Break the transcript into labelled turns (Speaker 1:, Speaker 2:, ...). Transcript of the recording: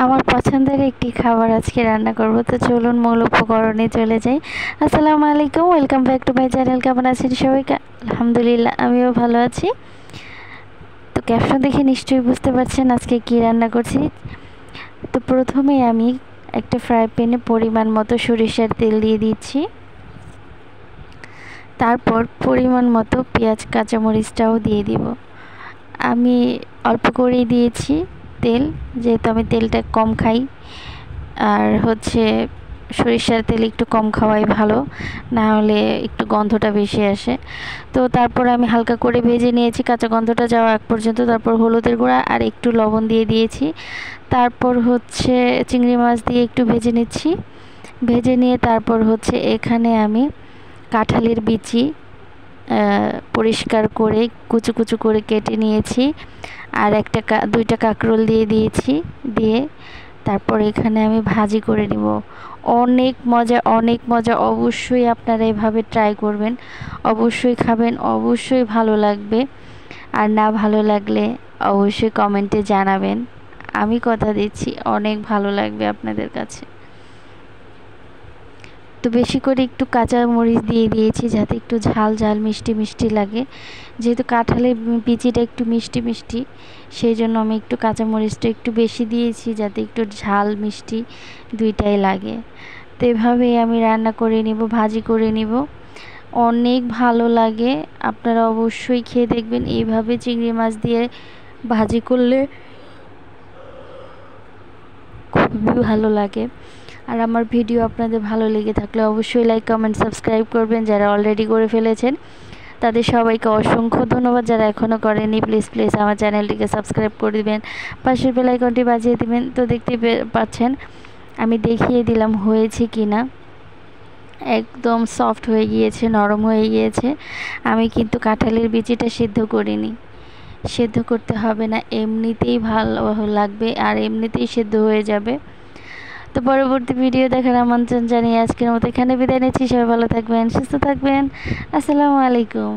Speaker 1: আমার পছন্দের একটি খাবার আজকে রান্না করব, তো চলুন মূল উপকরণে চলে যাই। আসসালামু আলাইকুম, welcome back to my channel. কেমন আছেন সবাই? আলহামদুলিল্লাহ, আমিও ভালো আছি। তো ক্যাপশন দেখে নিশ্চয়ই বুঝতে পারছেন আজকে কি রান্না করছি। তো প্রথমে আমি একটা ফ্রাই প্যানে পরিমাণ মতো সরিষার তেল দিয়ে দিচ্ছি। তারপর পরিমাণ মতো পেঁয়াজ কাঁচামরিচটাও দিয়ে দিব। আমি অল্প করেই দিয়েছি তেল, যেহেতু আমি তেলটা কম খাই, আর সরিষার তেল একটু কম খাওয়াই ভালো, না হলে একটু গন্ধটা বেশি আসে। তো তারপর আমি হালকা করে ভেজে নিয়েছি কাঁচা গন্ধটা যাওয়া আগ পর্যন্ত। তারপর হলুদের গুঁড়া আর একটু লবণ দিয়ে দিয়েছি। তারপর চিংড়ি মাছ দিয়ে একটু ভেজে নিচ্ছি। ভেজে নিয়ে তারপর এখানে আমি কাঁঠালের বিচি পরিষ্কার করে কুচু কুচু করে কেটে নিয়েছি, আর দুইটা কাঁকরোল দিয়ে দিয়েছি। দিয়ে তারপর এখানে আমি ভাজি করে নিব। অনেক মজা, অনেক মজা। অবশ্যই আপনারা এভাবে ট্রাই করবেন, অবশ্যই খাবেন, অবশ্যই ভালো লাগবে। আর না ভালো লাগলে অবশ্যই কমেন্টে জানাবেন। আমি কথা দিচ্ছি অনেক ভালো লাগবে আপনাদের কাছে। তো বেশি করে একটু কাঁচা মরিচ দিয়ে দিয়েছি, যাতে একটু ঝাল ঝাল মিষ্টি মিষ্টি লাগে। যেহেতু কাঁঠালের বিচিটা একটু মিষ্টি মিষ্টি, সেই জন্য আমি একটু কাঁচা মরিচটা একটু বেশি দিয়েছি, যাতে একটু ঝাল মিষ্টি দুইটাই লাগে। তো এভাবেই আমি রান্না করে নিব, ভাজি করে নিব। অনেক ভালো লাগে, আপনারা অবশ্যই খেয়ে দেখবেন। এইভাবে চিংড়ি মাছ দিয়ে ভাজি করলে খুবই ভালো লাগে। আর আমার ভিডিও আপনাদের ভালো লেগে থাকলে অবশ্যই লাইক, কমেন্ট, সাবস্ক্রাইব করবেন। যারা অলরেডি করে ফেলেছেন তাদের সবাইকে অসংখ্য ধন্যবাদ। যারা এখনও করেনি প্লিজ প্লিজ আমার চ্যানেলটিকে সাবস্ক্রাইব করে দিবেন, পাশের বেল আইকনটি বাজিয়ে দিবেন। তো দেখতে পাচ্ছেন আমি দেখিয়ে দিলাম হয়েছে কি না। একদম সফট হয়ে গিয়েছে, নরম হয়ে গিয়েছে। আমি কিন্তু কাঁঠালের বিচিটা সিদ্ধ করিনি, সেদ্ধ করতে হবে না, এমনিতেই ভালো লাগবে আর এমনিতেই সেদ্ধ হয়ে যাবে। তো পরবর্তী ভিডিও দেখার আমন্ত্রণ জানিয়ে আজকের মতো এখানে বিদায় নিচ্ছি। সবাই ভালো থাকবেন, সুস্থ থাকবেন। আসসালামু আলাইকুম।